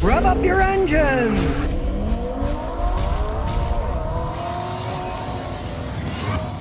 Rev up your engines!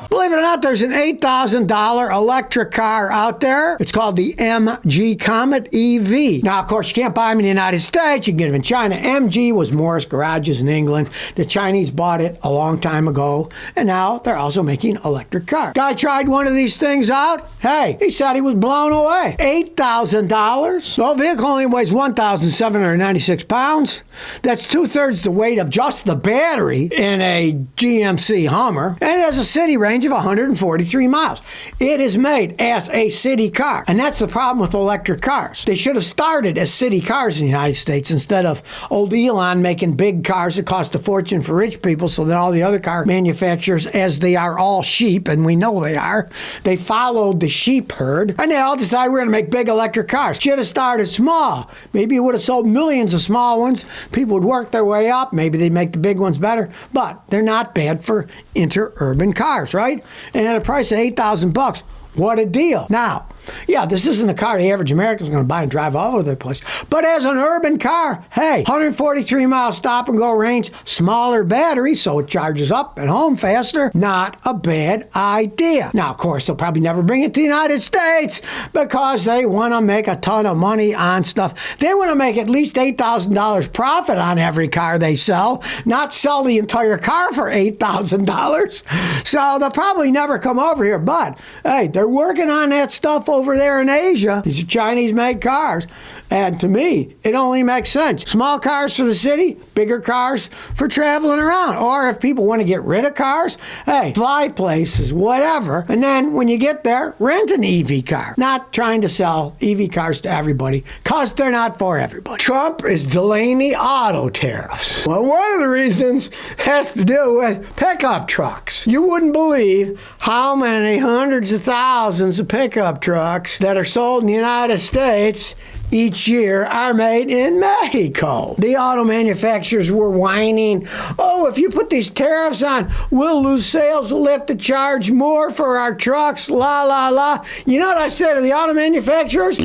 Believe it or not, there's an $8,000 electric car out there. It's called the MG Comet EV. Now, of course, you can't buy them in the United States. You can get them in China. MG was Morris Garages in England. The Chinese bought it a long time ago, and now they're also making electric cars. Guy tried one of these things out. Hey, he said he was blown away. $8,000. The vehicle only weighs 1,796 pounds. That's 2/3 the weight of just the battery in a GMC Hummer, and it has a city range of 143 miles. It is made as a city car, and that's the problem with electric cars. They should have started as city cars in the United States instead of old Elon making big cars that cost a fortune for rich people, so then all the other car manufacturers, as they are all sheep, and we know they are, they followed the sheep herd, and they all decided we're going to make big electric cars. Should have started small. Maybe it would have sold millions of small ones. People would work their way up. Maybe they'd make the big ones better, but they're not bad for interurban cars, right? And at a price of $8,000, what a deal. Now, yeah, this isn't a car the average American's going to buy and drive all over the place. But as an urban car, hey, 143 mile stop and go range, smaller battery, so it charges up at home faster. Not a bad idea. Now, of course, they'll probably never bring it to the United States because they want to make a ton of money on stuff. They want to make at least $8,000 profit on every car they sell, not sell the entire car for $8,000. So they'll probably never come over here. But, hey, they're working on that stuff over there in Asia. These are Chinese-made cars. And to me, it only makes sense. Small cars for the city, bigger cars for traveling around. Or if people want to get rid of cars, hey, fly places, whatever. And then when you get there, rent an EV car. Not trying to sell EV cars to everybody, because they're not for everybody. Trump is delaying the auto tariffs. Well, one of the reasons has to do with pickup trucks. You wouldn't believe how many hundreds of thousands of pickup trucks that are sold in the United States each year are made in Mexico. The auto manufacturers were whining, oh, if you put these tariffs on, we'll lose sales, we'll have to charge more for our trucks, la, la, la. You know what I say to the auto manufacturers?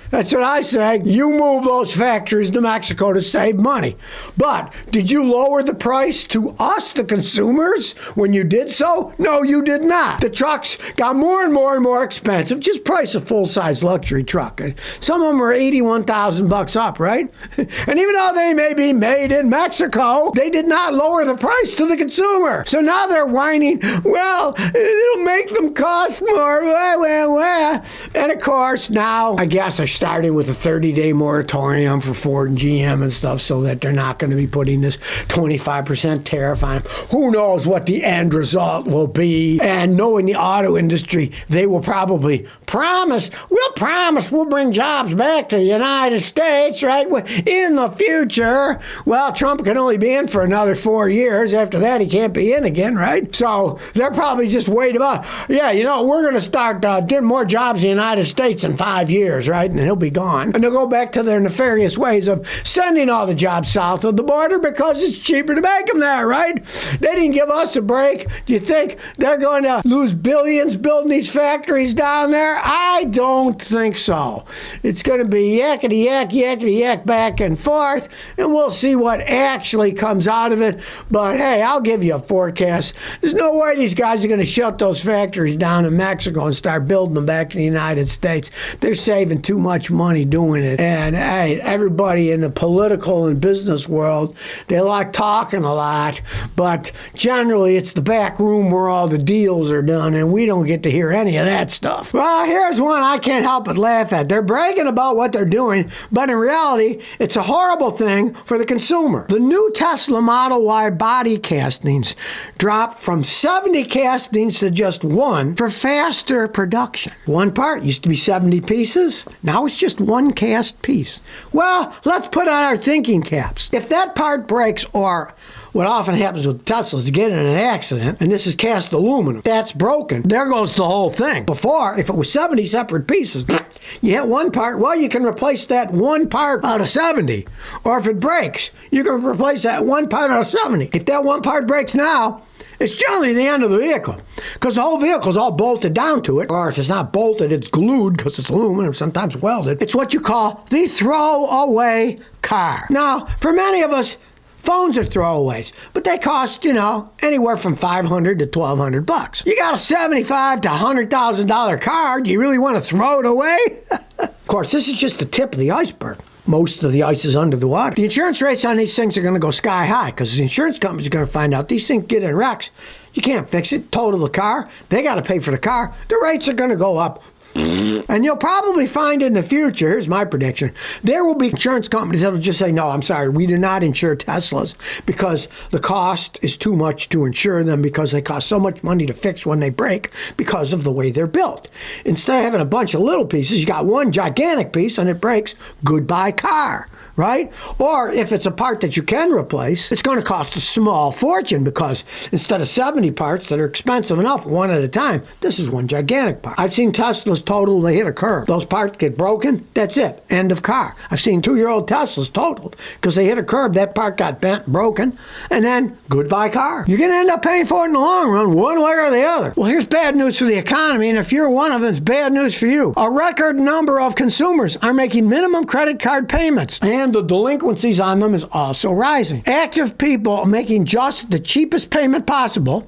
That's what I say. You move those factories to Mexico to save money. But did you lower the price to us, the consumers, when you did so? No, you did not. The trucks got more and more and more expensive. Just price a full-size luxury truck. Some of them are $81,000 up, right? And even though they may be made in Mexico, they did not lower the price to the consumer. So now they're whining, well, it'll make them cost more. And of course, now I guess they're starting with a 30-day moratorium for Ford and GM and stuff so that they're not going to be putting this 25% tariff on them. Who knows what the end result will be? And knowing the auto industry, they will probably promise we'll bring jobs back to the United States, right, in the future. Well, Trump can only be in for another 4 years. After that, he can't be in again, right? So they're probably just waiting about, yeah, you know, we're going to start getting more jobs in the United States in 5 years, right? And he'll be gone. And they'll go back to their nefarious ways of sending all the jobs south of the border because it's cheaper to make them there, right? They didn't give us a break. Do you think they're going to lose billions building these factories down there? I don't think so. It's going to be yakety yak back and forth, and we'll see what actually comes out of it. But hey, I'll give you a forecast. There's no way these guys are going to shut those factories down in Mexico and start building them back in the United States. They're saving too much money doing it. And hey, everybody in the political and business world, they like talking a lot, but generally it's the back room where all the deals are done, and we don't get to hear any of that stuff. Well, here's one I can't help but laugh at. They're bragging about what they're doing, but in reality, it's a horrible thing for the consumer. The new Tesla Model Y body castings dropped from 70 castings to just one for faster production. One part used to be 70 pieces. Now it's just one cast piece. Well, let's put on our thinking caps. If that part breaks, or what often happens with Teslas, you get in an accident, and this is cast aluminum. That's broken. There goes the whole thing. Before, if it was 70 separate pieces, you hit one part, well, you can replace that one part out of 70. Or if it breaks, you can replace that one part out of 70. If that one part breaks now, it's generally the end of the vehicle because the whole vehicle's all bolted down to it. Or if it's not bolted, it's glued because it's aluminum, sometimes welded. It's what you call the throwaway car. Now, for many of us, phones are throwaways, but they cost, anywhere from $500 to $1,200. You got a $75,000 to $100,000 car. Do you really want to throw it away? Of course, this is just the tip of the iceberg. Most of the ice is under the water. The insurance rates on these things are going to go sky high because the insurance companies are going to find out these things get in wrecks. You can't fix it. Total the car. They got to pay for the car. The rates are going to go up. And you'll probably find in the future, here's my prediction, there will be insurance companies that will just say, no, I'm sorry, we do not insure Teslas because the cost is too much to insure them because they cost so much money to fix when they break because of the way they're built. Instead of having a bunch of little pieces, you got one gigantic piece and it breaks, goodbye car. Right? Or if it's a part that you can replace, it's going to cost a small fortune because instead of 70 parts that are expensive enough one at a time, this is one gigantic part. I've seen Teslas total, they hit a curb. Those parts get broken, that's it. End of car. I've seen 2-year-old Teslas totaled because they hit a curb, that part got bent, broken, and then goodbye car. You're going to end up paying for it in the long run, one way or the other. Well, here's bad news for the economy, and if you're one of them, it's bad news for you. A record number of consumers are making minimum credit card payments, and the delinquencies on them is also rising. Active people making just the cheapest payment possible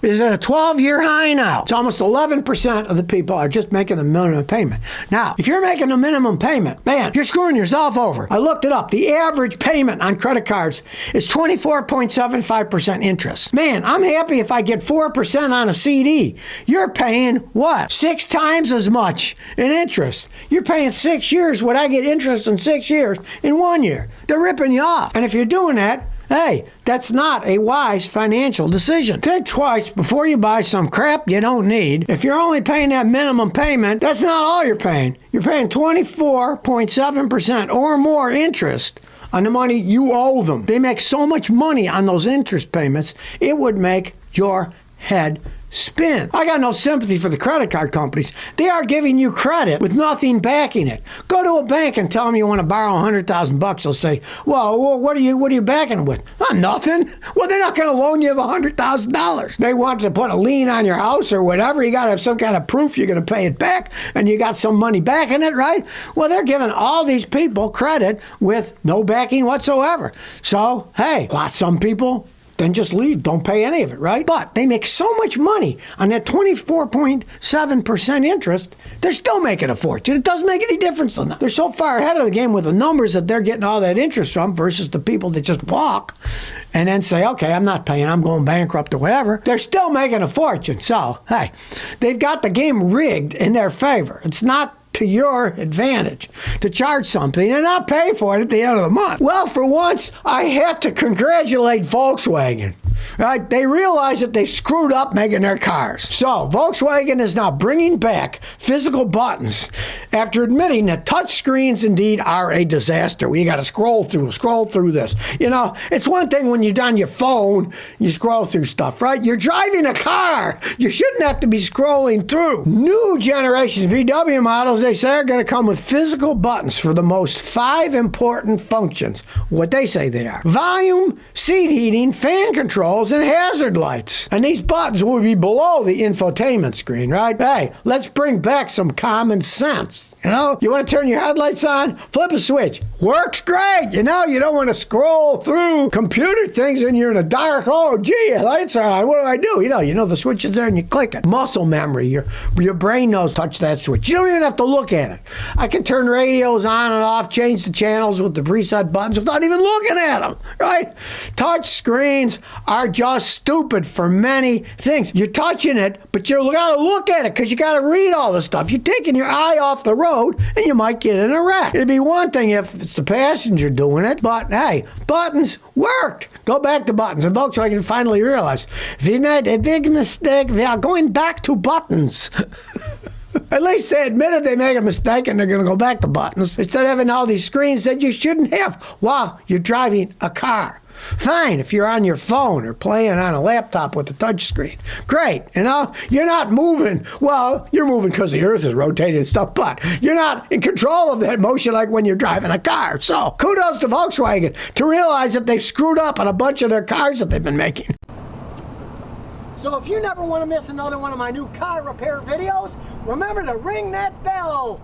is at a 12-year high now. It's almost 11% of the people are just making the minimum payment. Now, if you're making a minimum payment, man, you're screwing yourself over. I looked it up. The average payment on credit cards is 24.75% interest. Man, I'm happy if I get 4% on a CD. You're paying what? 6 times as much in interest. You're paying 6 years what I get interest in 6 years in 1 year. They're ripping you off. And if you're doing that, hey, that's not a wise financial decision. Think twice before you buy some crap you don't need. If you're only paying that minimum payment, that's not all you're paying. You're paying 24.7% or more interest on the money you owe them. They make so much money on those interest payments, it would make your head spin. I got no sympathy for the credit card companies. They are giving you credit with nothing backing it. Go to a bank and tell them you want to borrow $100,000. They'll say, well, what are you backing it with? Nothing. Well, they're not going to loan you the $100,000. They want to put a lien on your house or whatever. You got to have some kind of proof you're going to pay it back, and you got some money backing it, right? Well, they're giving all these people credit with no backing whatsoever. So, hey, some people then just leave. Don't pay any of it, right? But they make so much money on that 24.7% interest, they're still making a fortune. It doesn't make any difference to them. They're so far ahead of the game with the numbers that they're getting all that interest from versus the people that just walk and then say, okay, I'm not paying, I'm going bankrupt or whatever. They're still making a fortune. So, hey, they've got the game rigged in their favor. It's not to your advantage to charge something and not pay for it at the end of the month. Well, for once, I have to congratulate Volkswagen. Right? They realize that they screwed up making their cars. So Volkswagen is now bringing back physical buttons after admitting that touch screens indeed are a disaster. We got to scroll through this. It's one thing when you're on your phone, you scroll through stuff, right? You're driving a car. You shouldn't have to be scrolling through. New generations VW models, they say, are going to come with physical buttons for the most 5 important functions. What they say they are: volume, seat heating, fan control, and hazard lights. And these buttons will be below the infotainment screen, right? Hey, let's bring back some common sense. You want to turn your headlights on? Flip a switch. Works great. You don't want to scroll through computer things and you're in the dark. Oh, gee, lights are on. What do I do? You know the switch is there and you click it. Muscle memory. Your brain knows touch that switch. You don't even have to look at it. I can turn radios on and off, change the channels with the preset buttons without even looking at them, right? Touch screens are just stupid for many things. You're touching it, but you got to look at it because you got to read all the stuff. You're taking your eye off the road and you might get in a wreck. It'd be one thing if it's the passenger doing it, but hey, buttons worked. Go back to buttons. And Volkswagen finally realized, we made a big mistake. We are going back to buttons. At least they admitted they made a mistake and they're going to go back to buttons instead of having all these screens that you shouldn't have while you're driving a car. Fine, if you're on your phone or playing on a laptop with a touch screen. Great, you're not moving. Well, you're moving because the earth is rotating and stuff, but you're not in control of that motion like when you're driving a car. So, kudos to Volkswagen to realize that they've screwed up on a bunch of their cars that they've been making. So if you never want to miss another one of my new car repair videos, remember to ring that bell.